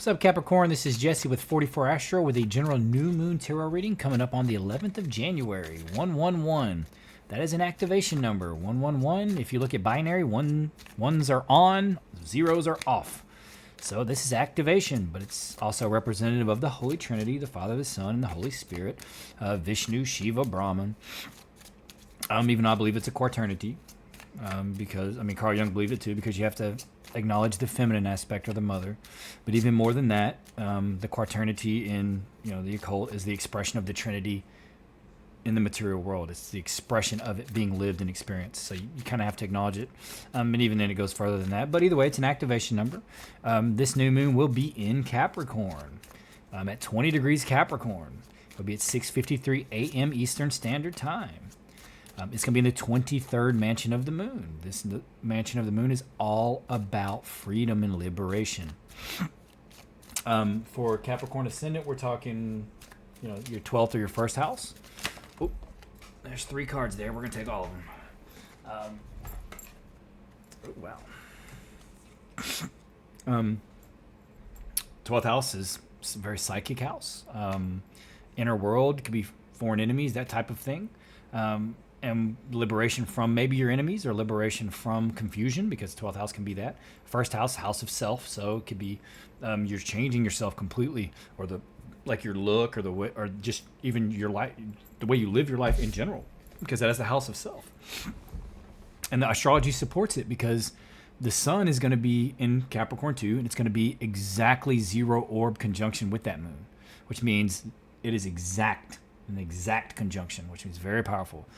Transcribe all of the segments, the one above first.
What's up, Capricorn? This is Jesse with 44 Astro with a general new moon tarot reading coming up on the 11th of January. 111. That is an activation number. 111. If you look at binary, ones are on, zeros are off. So this is activation, but it's also representative of the Holy Trinity, the Father, the Son, and the Holy Spirit, Vishnu, Shiva, Brahman. Even though I believe it's a quaternity, because, Carl Jung believed it too, because you have to acknowledge the feminine aspect of the mother. But even more than that, the quaternity in the occult is the expression of the Trinity in the material world. It's the expression of it being lived and experienced. So you kind of have to acknowledge it. And even then it goes further than that. But either way, it's an activation number. This new moon will be in Capricorn, at 20 degrees Capricorn. It'll be at 6:53 a.m. Eastern Standard Time. It's going to be in the 23rd mansion of the moon. This mansion of the moon is all about freedom and liberation. For Capricorn Ascendant, we're talking, your 12th or your first house. Oh, there's 3 cards there. We're going to take all of them. Wow. 12th house is a very psychic house. Inner world, could be foreign enemies, that type of thing. And liberation from maybe your enemies, or liberation from confusion, because 12th house can be that. First house, house of self, so it could be you're changing yourself completely, or your look, or the way, or just even your life, the way you live your life in general, because that is the house of self. And the astrology supports it, because the sun is going to be in Capricorn too, and it's going to be exactly 0 orb conjunction with that moon, which means it is an exact conjunction, which means very powerful.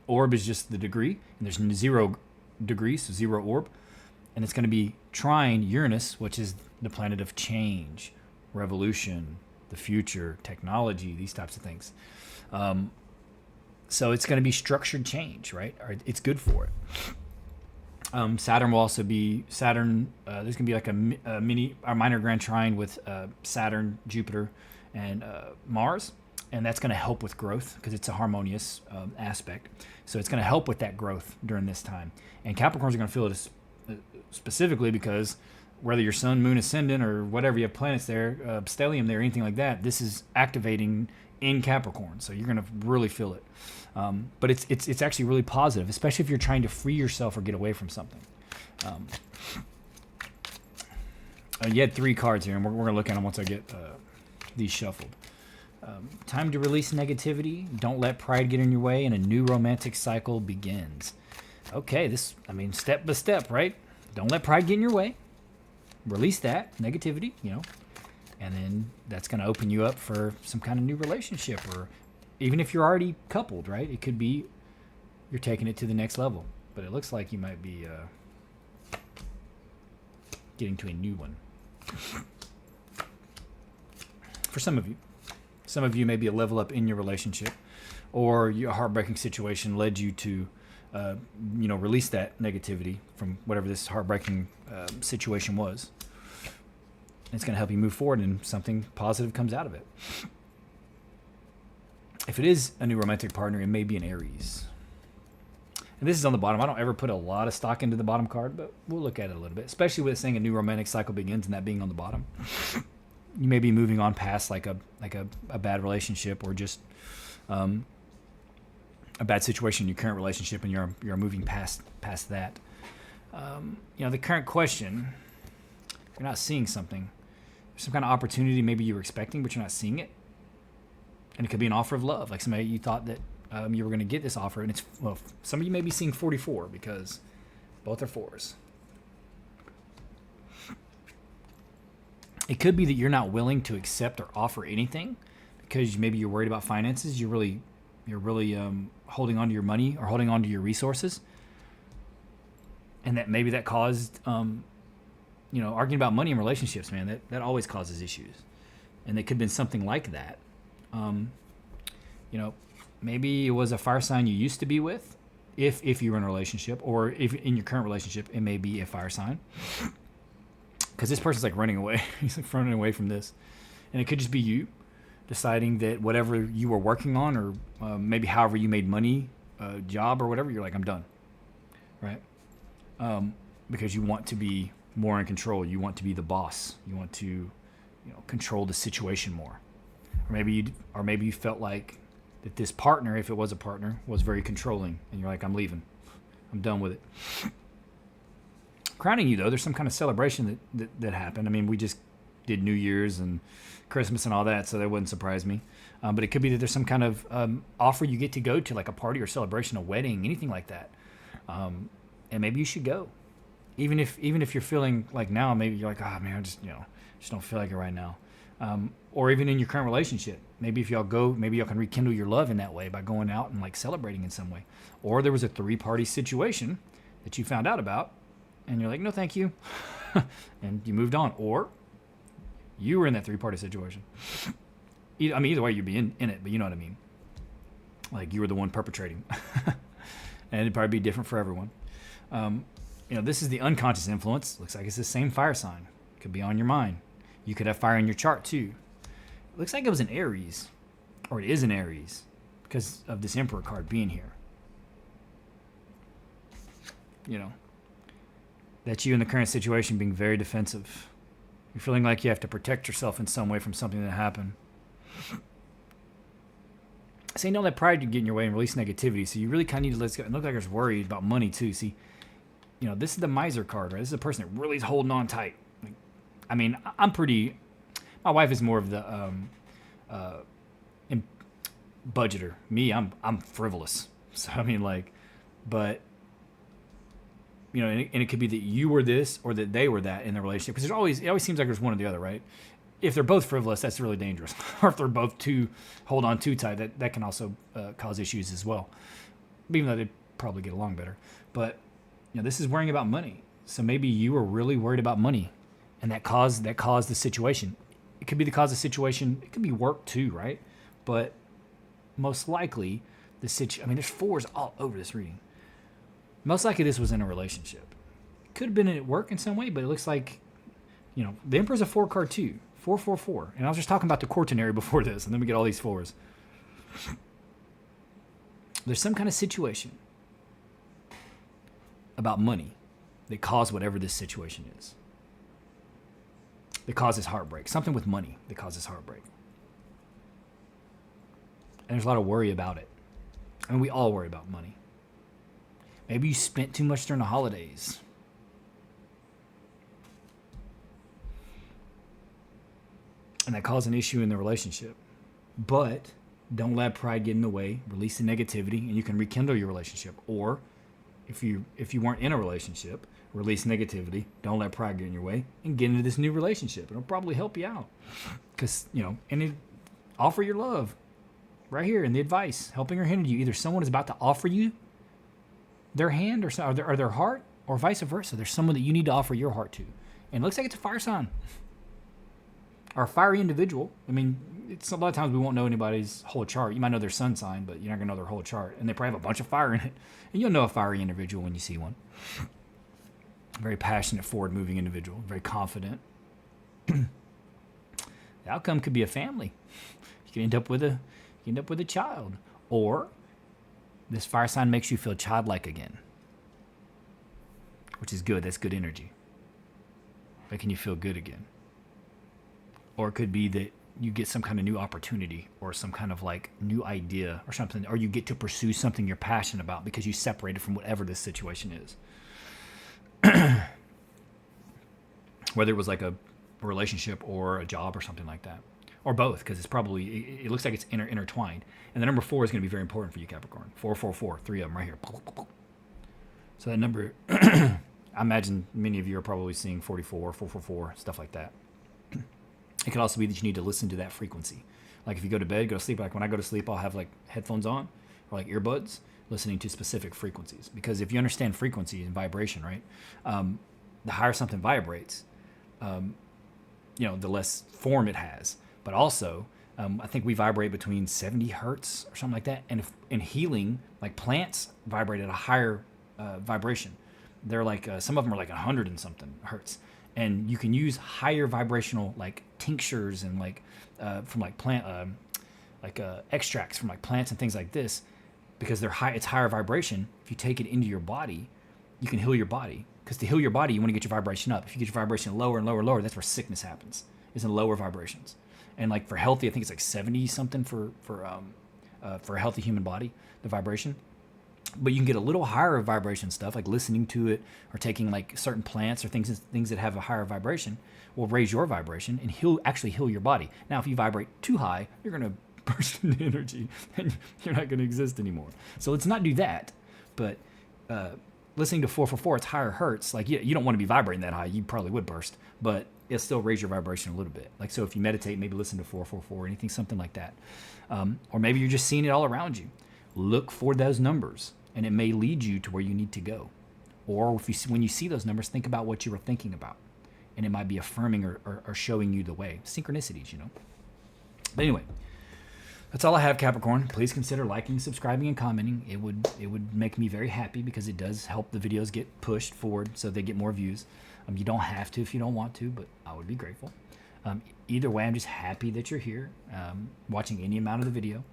Orb is just the degree, and there's 0 degrees, so 0 orb. And it's going to be trine Uranus, which is the planet of change, revolution, the future, technology, these types of things. So it's going to be structured change, right? Or it's good for it. Saturn will also be, there's going to be like a minor grand trine with Saturn, Jupiter, and Mars. And that's going to help with growth, because it's a harmonious aspect. So it's going to help with that growth during this time. And Capricorns are going to feel it specifically because whether your sun, moon, ascendant, or whatever you have planets there, stellium there, anything like that, this is activating in Capricorn. So you're going to really feel it. But it's actually really positive, especially if you're trying to free yourself or get away from something. You had 3 cards here, and we're going to look at them once I get these shuffled. Time to release negativity. Don't let pride get in your way, and a new romantic cycle begins. Okay, step by step, right? Don't let pride get in your way. Release that negativity, and then that's going to open you up for some kind of new relationship, or even if you're already coupled, right? It could be you're taking it to the next level, but it looks like you might be getting to a new one. For some of you. Some of you may be a level up in your relationship, or your heartbreaking situation led you to, release that negativity from whatever this heartbreaking situation was. It's going to help you move forward, and something positive comes out of it. If it is a new romantic partner, it may be an Aries. And this is on the bottom. I don't ever put a lot of stock into the bottom card, but we'll look at it a little bit, especially with it saying a new romantic cycle begins and that being on the bottom. You may be moving on past like a bad relationship, or just a bad situation in your current relationship, and you're moving past that. The current question, you're not seeing something. There's some kind of opportunity maybe you were expecting, but you're not seeing it. And it could be an offer of love, like somebody you thought that you were going to get this offer, and some of you may be seeing 44 because both are 4s. It could be that you're not willing to accept or offer anything because maybe you're worried about finances. You're really holding on to your money or holding on to your resources, and that maybe that caused arguing about money in relationships. Man, that always causes issues, and it could have been something like that. Maybe it was a fire sign you used to be with, if you were in a relationship, or if in your current relationship, it may be a fire sign. Because this person's like running away. He's like running away from this. And it could just be you deciding that whatever you were working on, or maybe however you made money, job or whatever, you're like, I'm done. Right? Because you want to be more in control. You want to be the boss. You want to, control the situation more. Or maybe you felt like that this partner, if it was a partner, was very controlling, and you're like, I'm leaving. I'm done with it. Crowning you, though, there's some kind of celebration that happened. I mean, we just did New Year's and Christmas and all that, so that wouldn't surprise me. But it could be that there's some kind of offer you get to go to, like a party or celebration, a wedding, anything like that. And maybe you should go. Even if you're feeling like now, maybe you're like, oh man, I just don't feel like it right now. Or even in your current relationship, maybe if y'all go, maybe y'all can rekindle your love in that way by going out and like celebrating in some way. Or there was a 3-party situation that you found out about, and you're like, no, thank you, and you moved on. Or you were in that 3-party situation. Either way, you'd be in it, but you know what I mean. Like you were the one perpetrating, and it'd probably be different for everyone. This is the unconscious influence. Looks like it's the same fire sign. Could be on your mind. You could have fire in your chart too. It looks like it was an Aries, or it is an Aries, because of this Emperor card being here. That's you in the current situation being very defensive. You're feeling like you have to protect yourself in some way from something that happened. Saying don't let pride get in your way and release negativity. So you really kind of need to let go. It looks like there's worried about money too. See, this is the miser card, right? This is a person that really is holding on tight. My wife is more of the budgeter. Me, I'm frivolous. So but and it could be that you were this or that they were that in the relationship, because it always seems like there's one or the other, right? If they're both frivolous, that's really dangerous. Or if they're both hold on too tight, that can also cause issues as well. Even though they probably get along better. But this is worrying about money. So maybe you were really worried about money, and that caused the situation. It could be the cause of the situation. It could be work too, right? But most likely there's 4s all over this reading. Most likely this was in a relationship. It could have been at work in some way, but it looks like, the Emperor's a 4 card too. 444. And I was just talking about the quaternary before this, and then we get all these 4s. There's some kind of situation about money that caused whatever this situation is. That causes heartbreak. Something with money that causes heartbreak. And there's a lot of worry about it. We all worry about money. Maybe you spent too much during the holidays. And that caused an issue in the relationship. But don't let pride get in the way. Release the negativity, and you can rekindle your relationship. Or if you weren't in a relationship, release negativity. Don't let pride get in your way, and get into this new relationship. It'll probably help you out. Because, offer your love right here in the advice, helping or hindering you. Either someone is about to offer you their hand or their heart, or vice versa. There's someone that you need to offer your heart to. And it looks like it's a fire sign. Or a fiery individual. It's a lot of times we won't know anybody's whole chart. You might know their sun sign, but you're not going to know their whole chart. And they probably have a bunch of fire in it. And you'll know a fiery individual when you see one. Very passionate, forward-moving individual. Very confident. The outcome could be a family. You can end up with a child. Or this fire sign makes you feel childlike again. Which is good. That's good energy. Making you feel good again. Or it could be that you get some kind of new opportunity or some kind of new idea or something, or you get to pursue something you're passionate about because you separated from whatever this situation is. Whether it was like a relationship or a job or something like that, or both, because it looks like it's intertwined. And the number 4 is going to be very important for you, Capricorn. 444, 3 of them right here. So that number, I imagine many of you are probably seeing 44, 444, stuff like that. It could also be that you need to listen to that frequency. Like if you go to sleep, like when I go to sleep, I'll have headphones on or earbuds listening to specific frequencies. Because if you understand frequency and vibration, right, the higher something vibrates, the less form it has. But also, I think we vibrate between 70 hertz or something like that. And in healing, plants vibrate at a higher vibration. They're some of them are 100 and something hertz. And you can use higher vibrational tinctures and from plant extracts from plants and things like this, because they're high. It's higher vibration. If you take it into your body, you can heal your body. Because to heal your body, you want to get your vibration up. If you get your vibration lower and lower and lower, that's where sickness happens. Is in lower vibrations. And like for healthy, I think it's like 70 something for a healthy human body, the vibration. But you can get a little higher vibration stuff, like listening to it or taking like certain plants or things that have a higher vibration will raise your vibration and actually heal your body. Now, if you vibrate too high, you're going to burst into energy and you're not going to exist anymore. So let's not do that. But listening to 444, it's higher hertz. Like you don't want to be vibrating that high. You probably would burst, but it'll still raise your vibration a little bit. Like, so if you meditate, maybe listen to 444, anything, something like that. Or maybe you're just seeing it all around you. Look for those numbers and it may lead you to where you need to go. Or when you see those numbers, think about what you were thinking about. And it might be affirming or showing you the way. Synchronicities, you know. But anyway, that's all I have, Capricorn. Please consider liking, subscribing, and commenting. It would make me very happy because it does help the videos get pushed forward so they get more views. You don't have to if you don't want to, but I would be grateful. Either way, I'm just happy that you're here watching any amount of the video.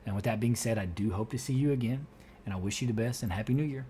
And with that being said, I do hope to see you again. And I wish you the best and Happy New Year.